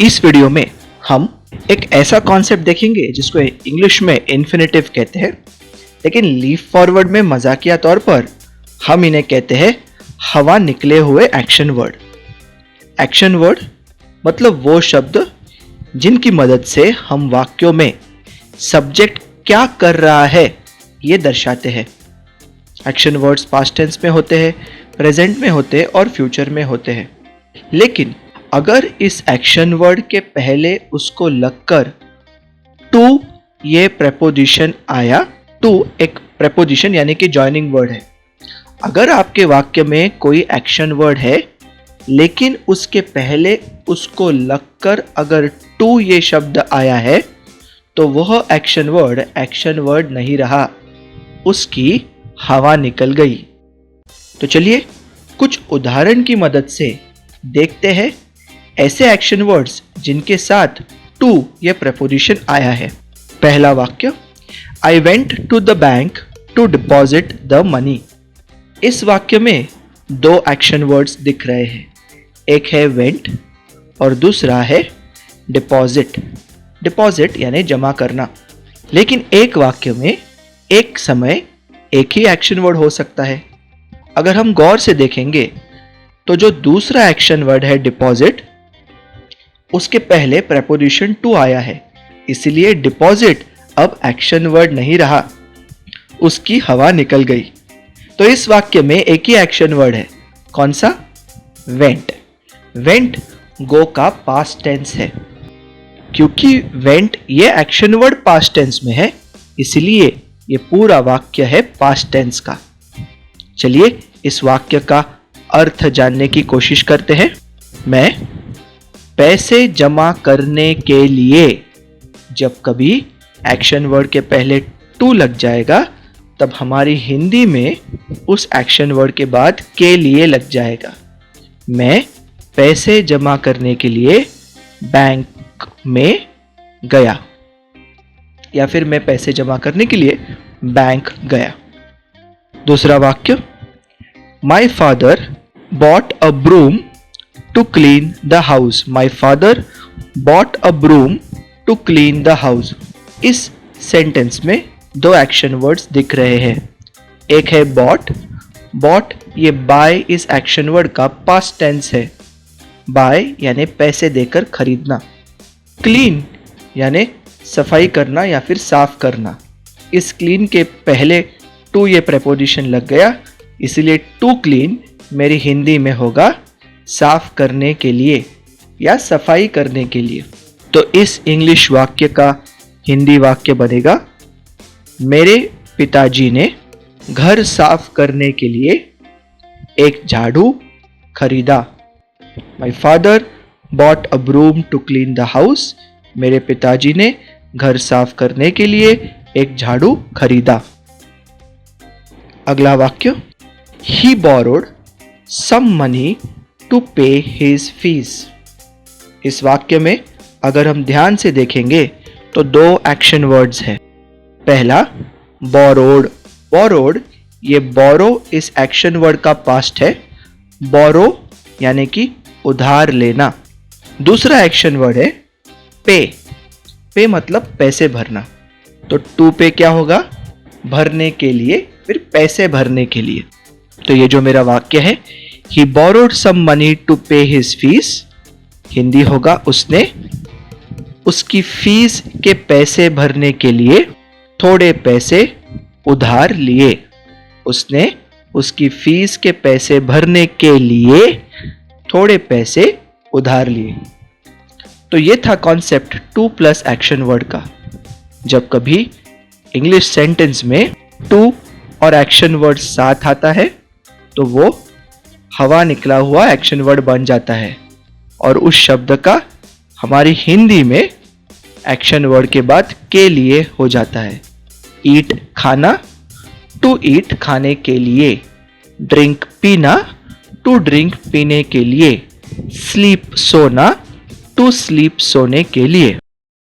इस वीडियो में हम एक ऐसा कॉन्सेप्ट देखेंगे जिसको इंग्लिश में इन्फिनेटिव कहते हैं, लेकिन लीफ फॉरवर्ड में मजाकिया तौर पर हम इन्हें कहते हैं हवा निकले हुए एक्शन वर्ड। एक्शन वर्ड मतलब वो शब्द जिनकी मदद से हम वाक्यों में सब्जेक्ट क्या कर रहा है ये दर्शाते हैं। एक्शन वर्ड्स पास्ट टेंस में होते हैं, प्रेजेंट में होते हैं और फ्यूचर में होते हैं। लेकिन अगर इस एक्शन वर्ड के पहले उसको लगकर टू ये प्रेपोजिशन आया, टू एक प्रेपोजिशन यानी कि जॉइनिंग वर्ड है। अगर आपके वाक्य में कोई एक्शन वर्ड है लेकिन उसके पहले उसको लगकर अगर टू ये शब्द आया है तो वह एक्शन वर्ड नहीं रहा, उसकी हवा निकल गई। तो चलिए कुछ उदाहरण की मदद से देखते हैं ऐसे एक्शन वर्ड्स जिनके साथ टू ये प्रेपोजिशन आया है। पहला वाक्य, I went to the bank to deposit the money. इस वाक्य में दो एक्शन वर्ड्स दिख रहे हैं, एक है वेंट और दूसरा है डिपॉजिट। डिपॉजिट यानी जमा करना। लेकिन एक वाक्य में एक समय एक ही एक्शन वर्ड हो सकता है। अगर हम गौर से देखेंगे तो जो दूसरा एक्शन वर्ड है डिपॉजिट, उसके पहले प्रेपोजिशन टू आया है, इसलिए डिपॉजिट अब एक्शन वर्ड नहीं रहा, उसकी हवा निकल गई। तो इस वाक्य में एक ही एक्शन वर्ड है, कौन सा? वेंट। वेंट गो का पास्ट टेंस है। क्योंकि वेंट ये एक्शन वर्ड पास्ट टेंस में है, इसलिए ये पूरा वाक्य है पास्ट टेंस का। चलिए इस वाक्य का अर्थ जानने की कोशिश करते हैं। मैं पैसे जमा करने के लिए, जब कभी एक्शन वर्ड के पहले टू लग जाएगा तब हमारी हिंदी में उस एक्शन वर्ड के बाद के लिए लग जाएगा। मैं पैसे जमा करने के लिए बैंक में गया, या फिर मैं पैसे जमा करने के लिए बैंक गया। दूसरा वाक्य, my father bought a broom to clean the house. My father bought a broom to clean the house. इस सेंटेंस में दो एक्शन वर्ड्स दिख रहे हैं, एक है बॉट। बॉट ये बाय इस एक्शन वर्ड का पास्ट टेंस है। बाय यानी पैसे देकर खरीदना। क्लीन यानी सफाई करना या फिर साफ करना। इस क्लीन के पहले टू ये प्रेपोजिशन लग गया, इसलिए टू क्लीन मेरी हिंदी में होगा साफ करने के लिए या सफाई करने के लिए। तो इस इंग्लिश वाक्य का हिंदी वाक्य बनेगा, मेरे पिताजी ने घर साफ करने के लिए एक झाड़ू खरीदा। My father bought a broom to clean the house. मेरे पिताजी ने घर साफ करने के लिए एक झाड़ू खरीदा। अगला वाक्य, ही बोरोड सम मनी टू पे हिज फीस। इस वाक्य में अगर हम ध्यान से देखेंगे तो दो एक्शन वर्ड्स हैं। पहला बोरोड। बोरोड ये बोरो इस एक्शन वर्ड का पास्ट है। बोरो यानी कि उधार लेना। दूसरा एक्शन वर्ड है पे। पे मतलब पैसे भरना। तो टू पे क्या होगा? भरने के लिए, फिर पैसे भरने के लिए। तो ये जो मेरा वाक्य है, ही बोरोड सम मनी टू पे हिज फीस, हिंदी होगा उसने उसकी फीस के पैसे भरने के लिए थोड़े पैसे उधार लिए। उसने उसकी फीस के पैसे भरने के लिए थोड़े पैसे उधार लिए। तो ये था concept two plus action word का। जब कभी इंग्लिश सेंटेंस में टू और एक्शन वर्ड साथ आता है तो वो हवा निकला हुआ एक्शन वर्ड बन जाता है और उस शब्द का हमारी हिंदी में एक्शन वर्ड के बाद के लिए हो जाता है। ईट खाना, टू ईट खाने के लिए। ड्रिंक पीना, टू ड्रिंक पीने के लिए। स्लीप सोना, टू स्लीप सोने के लिए।